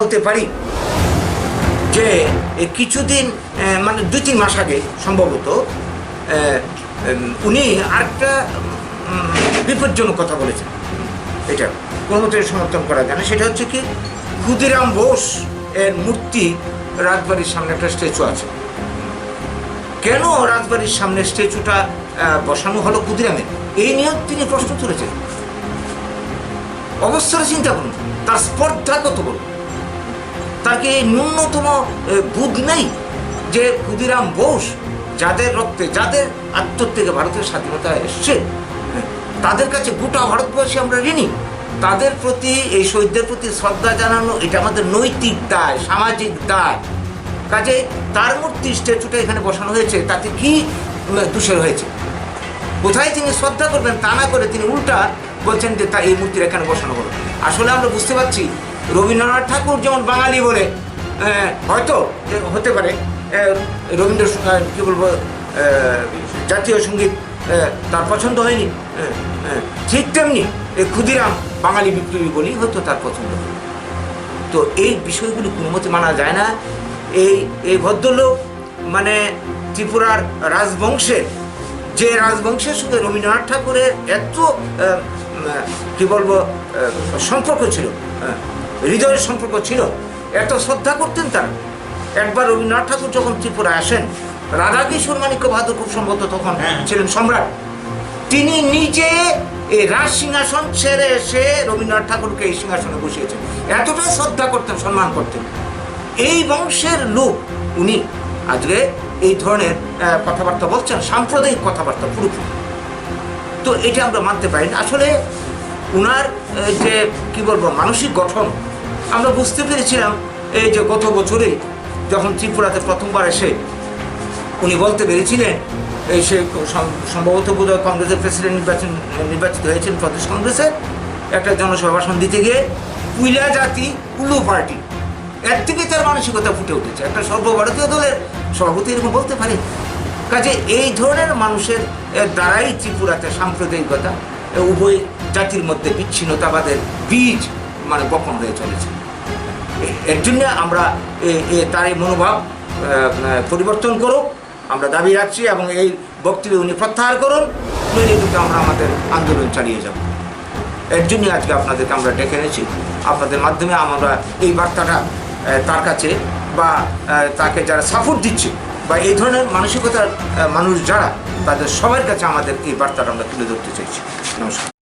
বলতে পারি যে কিছুদিন মানে 2-3 মাস আগে সম্ভবত উনি আরেকটা বিপজ্জনক কথা বলেছেন। এটা কোনো মতে সমর্থন করা যায় না। সেটা হচ্ছে কি, ক্ষুদিরাম বোস এর মূর্তি রাজবাড়ির সামনে একটা স্ট্যাচু আছে। কেন রাজবাড়ির সামনে স্ট্যাচুটা বসানো হলো ক্ষুদিরামের, এই নিয়েও তিনি প্রশ্ন তুলেছেন। অবস্থাটা চিন্তা করুন, তার স্পর্ধা কত বড়, তাকে ন্যূনতম বুধ নেই যে ক্ষুদিরাম বোস যাদের রক্তে, যাদের আত্মত্যাগে ভারতের স্বাধীনতা এসছে, তাদের কাছে গোটা ভারতবর্ষে আমরা ঋণী। তাদের প্রতি, এই শহীদদের প্রতি শ্রদ্ধা জানানো এটা আমাদের নৈতিক দায়, সামাজিক দায়। কাজে তার মূর্তি, স্ট্যাচুটা এখানে বসানো হয়েছে, তাতে কি দূষণ হয়েছে? কোথায় তিনি শ্রদ্ধা করবেন তা না করে তিনি উল্টা বলছেন যে তা এই মূর্তির এখানে বসানো হলো। আসলে আমরা বুঝতে পারছি, রবীন্দ্রনাথ ঠাকুর যেমন বাঙালি বলে হয়তো হতে পারে রবীন্দ্র কী বলবো জাতীয় সঙ্গীত তার পছন্দ হয়নি, ঠিক তেমনি এই ক্ষুদিরাম বাঙালি বিপ্লবী বলেই হয়তো তার পছন্দ হয়। তো এই বিষয়গুলি কোনো মতে মানা যায় না। এই ভদ্রলোক মানে ত্রিপুরার রাজবংশের, যে রাজবংশের সঙ্গে রবীন্দ্রনাথ ঠাকুরের এত কি বলবো সম্পর্ক ছিল, হৃদয়ের সম্পর্ক ছিল, এত শ্রদ্ধা করতেন তারা। একবার রবীন্দ্রনাথ ঠাকুর যখন ত্রিপুরায় আসেন, রাধাকিশোর মাণিক্য বাহাদুর খুব সম্ভবত তখন ছিলেন সম্রাট, তিনি নিজে এই রাজ সিংহাসন ছেড়ে এসে রবীন্দ্রনাথ ঠাকুরকে এই সিংহাসনে বসিয়েছেন। এতটাই শ্রদ্ধা করতেন, সম্মান করতেন। এই বংশের লোক উনি আজকে এই ধরনের কথাবার্তা বলছেন, সাম্প্রদায়িক কথাবার্তা পুরোপুরি। তো এটা আমরা মানতে পারি না। আসলে উনার যে কি বলবো মানসিক গঠন আমরা বুঝতে পেরেছিলাম এই যে গত বছরে যখন ত্রিপুরাতে প্রথমবার এসে উনি বলতে পেরেছিলেন, এই সে সম্ভবত বোধহয় কংগ্রেসের প্রেসিডেন্ট নির্বাচিত হয়েছেন প্রদেশ কংগ্রেসের একটা জনসভা ভাষণ দিতে গিয়ে কুইলা জাতি উলু পার্টি, এর থেকে তার মানসিকতা ফুটে উঠেছে। একটা সর্বভারতীয় দলের সভাপতি এরকম বলতে পারে। কাজে এই ধরনের মানুষের দ্বারাই ত্রিপুরাতে সাম্প্রদায়িকতা, উভয় জাতির মধ্যে বিচ্ছিন্নতাবাদের বীজ মানে বপন হয়ে চলেছে। এর জন্য আমরা তার এই মনোভাব পরিবর্তন করুক আমরা দাবি রাখছি, এবং এই বক্তব্য উনি প্রত্যাহার করুন, নইলে কিন্তু আমরা আমাদের আন্দোলন চালিয়ে যাব। এর জন্য আজকে আপনাদেরকে আমরা ডেকে এনেছি। আপনাদের মাধ্যমে আমরা এই বার্তাটা তার কাছে বা তাকে যারা সাপোর্ট দিচ্ছে বা এই ধরনের মানসিকতার মানুষ যারা, তাদের সবার কাছে আমাদের এই বার্তাটা আমরা তুলে ধরতে চাইছি। নমস্কার।